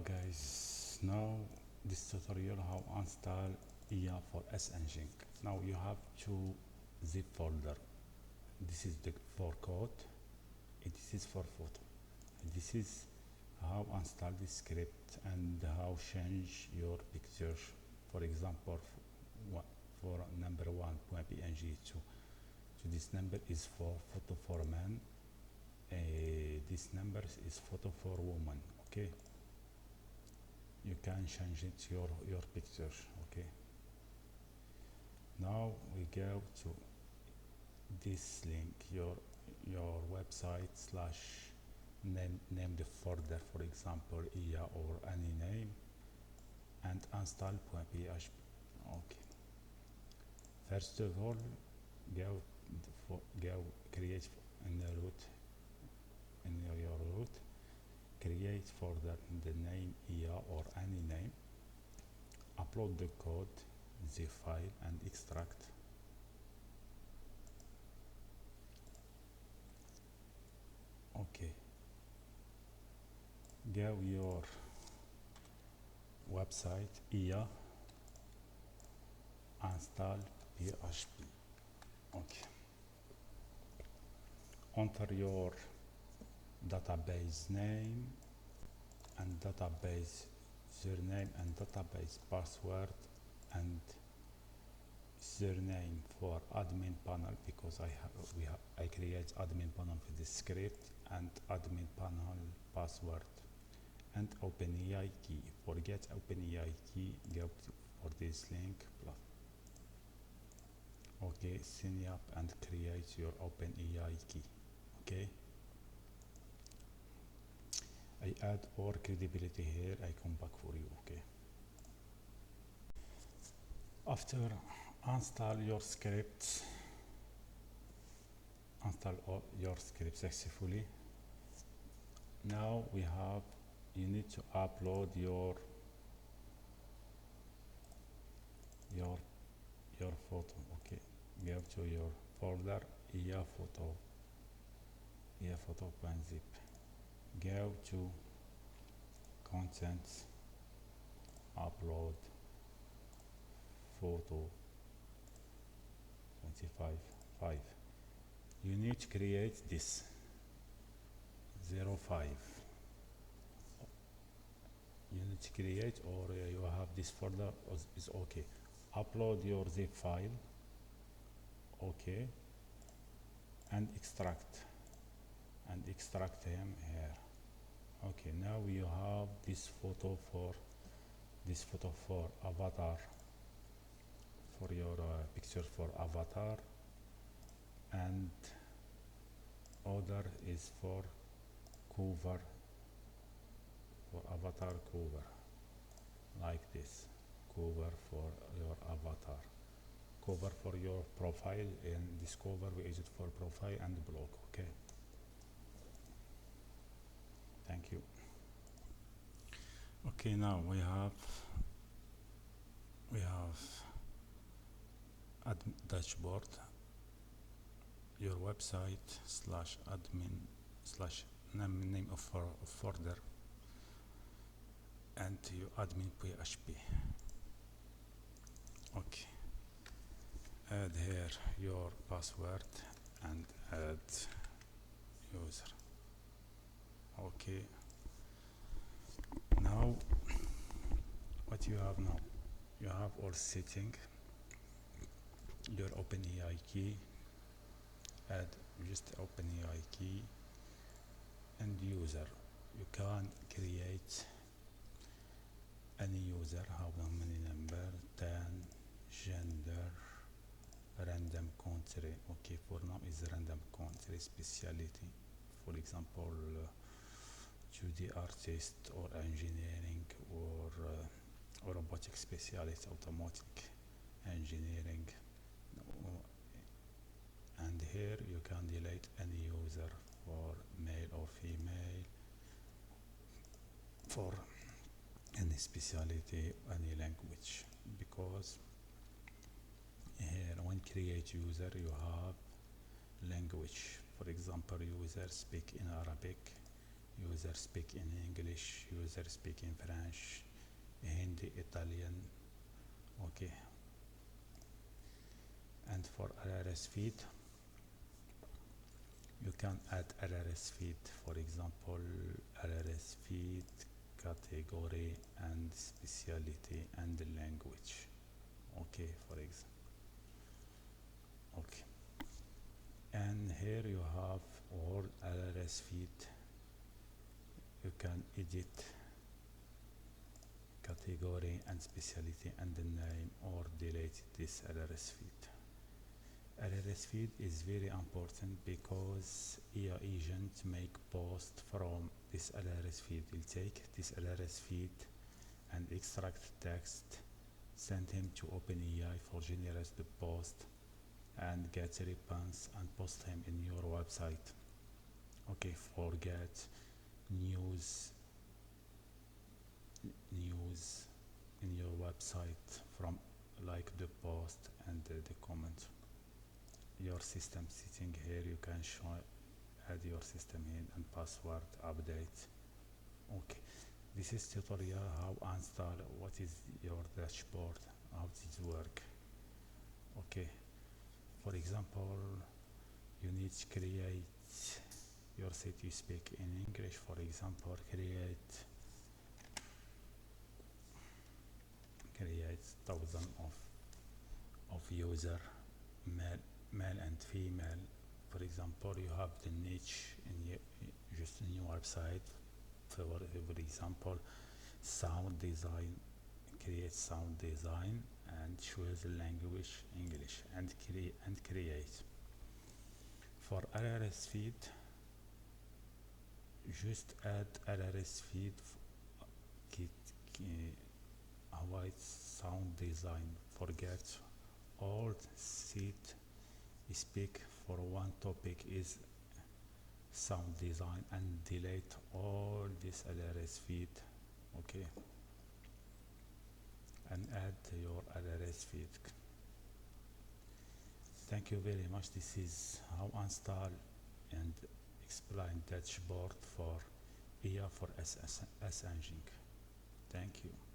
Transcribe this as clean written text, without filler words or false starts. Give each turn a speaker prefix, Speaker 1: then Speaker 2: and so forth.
Speaker 1: guys, now this tutorial how install IA for sngine. Now you have two zip folder. This is the for code, and this is for photo. This is how install this script and how change your picture. For example, for number 1.png to this number is for photo for man. This number is photo for woman. Okay, you can change it your picture. Okay, now we go to this link, your website slash name the folder, for example IA or any name, and install.php. Okay, first of all go create in the root, in your root, create folder the name IA or any name, upload the code, zip file, and extract. Okay, go your website IA, install PHP. Okay, enter your database name and database surname and database password and surname for admin panel, because I create admin panel for this script, and admin panel password and OpenAI key. Forget OpenAI key, go for this link. Okay, sign up and create your OpenAI key. Okay, I add all credibility here. I come back for you. Okay, after install your script, install all your script successfully. Now you need to upload your photo. Okay, go to your folder IA photo.zip, go to contents, upload photo 25.5. you need to create this 05. You need to create, or you have this folder is okay. Upload your zip file. Okay, and extract him here. Okay, now you have this photo for avatar, for your picture for avatar, and other is for cover, for avatar cover, like this cover for your avatar, cover for your profile, and this cover we use it for profile and blog. Okay, thank you. Okay, now we have dashboard, your website slash admin slash name of folder, and your admin PHP. Okay, add here your password and add user. Okay, now what you have now, you have all setting, your OpenAI key, add just OpenAI key, and user. You can create any user, how many number, 10, gender, random country. Okay, for now is random country, specialty, for example 2D artist or engineering or robotic specialty, automatic engineering. And here you can delete any user for male or female, for any specialty, any language, because here when create user you have language. For example, user speak in Arabic, user speak in English, user speak in French, Hindi, Italian. Okay, and for RRS feed, you can add RRS feed, for example, RRS feed, category and specialty and language. Okay, for example. Okay, and here you have all RRS feed. You can edit category and specialty and the name or delete this RRS feed. RRS feed is very important because AI agent make post from this RRS feed. Will take this RRS feed and extract text, send him to OpenAI for generate the post and get a response and post him in your website. Okay, forget news in your website from like the post and the comment. Your system setting here, you can show add your system in and password update. Okay, this is tutorial how install what is your dashboard, how this work. Okay, for example, you need to create your site, you speak in English, for example, create thousand of user, male and female. For example, you have the niche in just in your website. For example, sound design, create sound design and choose the language English and create. For RRS feed, just add RRS feed, avoid sound design, forget all seat speak for one topic is sound design and delete all this RRS feed. Okay, and add your RRS feed. Thank you very much. This is how install and explain dashboard for IA for sngine. Thank you.